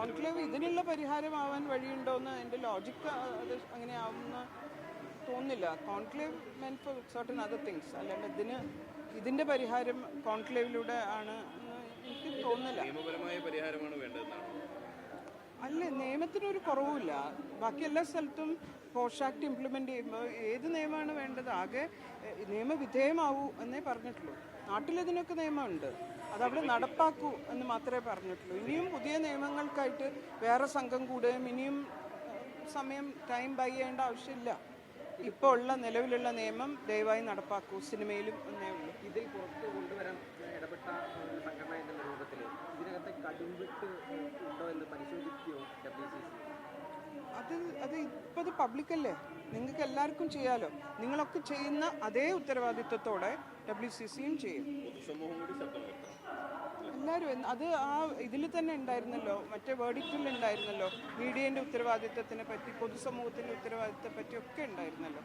Conclave ഇതിനുള്ള പരിഹാരമാവാൻ വഴിയുണ്ടോയെന്ന് എൻ്റെ logic അത് അങ്ങനെ ആവുമെന്ന് തോന്നുന്നില്ല. Conclave men for certain other things, അല്ലാണ്ട് ഇതിൻ്റെ പരിഹാരം കോൺക്ലേവിലൂടെ ആണ് എന്ന് എനിക്ക് തോന്നുന്നില്ല. നിയമപരമായ പരിഹാരമാണ് വേണ്ടതെന്നാണ്. അല്ല, നിയമത്തിനൊരു കുറവുമില്ല. ബാക്കി എല്ലാ സ്ഥലത്തും പോഷ് ആക്ട് ഇംപ്ലിമെൻ്റ് ചെയ്യുമ്പോൾ ഏത് നിയമമാണ് വേണ്ടത്? ആകെ നിയമവിധേയമാവൂ എന്നേ പറഞ്ഞിട്ടുള്ളൂ. നാട്ടിലിതിനൊക്കെ നിയമമുണ്ട്, അതവിടെ നടപ്പാക്കൂ എന്ന് മാത്രമേ പറഞ്ഞിട്ടുള്ളൂ. ഇനിയും പുതിയ നിയമങ്ങൾക്കായിട്ട് വേറെ സംഘം കൂടുകയും ഇനിയും ടൈം ബൈ ചെയ്യേണ്ട ആവശ്യമില്ല. ഇപ്പോൾ ഉള്ള നിലവിലുള്ള നിയമം ദയവായി നടപ്പാക്കൂ, സിനിമയിലും എന്നേ ഉള്ളൂ. ഇതിൽ പുറത്ത് കൊണ്ടുവരാൻ ഇടപെട്ട സംഘടന എന്ന രൂപത്തിൽ ഇതിനകത്ത് കടുംവിട്ട് ഉണ്ടോ എന്ന് പരിശോധിക്കുകയോ WCC? അത് ഇപ്പോൾ അത് പബ്ലിക്കല്ലേ, നിങ്ങൾക്ക് എല്ലാവർക്കും ചെയ്യാലോ. നിങ്ങളൊക്കെ ചെയ്യുന്ന അതേ ഉത്തരവാദിത്വത്തോടെ WCCയും ചെയ്യും. എല്ലാവരും അത് ഇതിൽ തന്നെ ഉണ്ടായിരുന്നല്ലോ, മറ്റേ വേർഡിക്റ്റിൽ ഉണ്ടായിരുന്നല്ലോ, മീഡിയേൻ്റെ ഉത്തരവാദിത്വത്തിനെ പറ്റി, പൊതുസമൂഹത്തിൻ്റെ ഉത്തരവാദിത്തത്തെ പറ്റി ഒക്കെ ഉണ്ടായിരുന്നല്ലോ.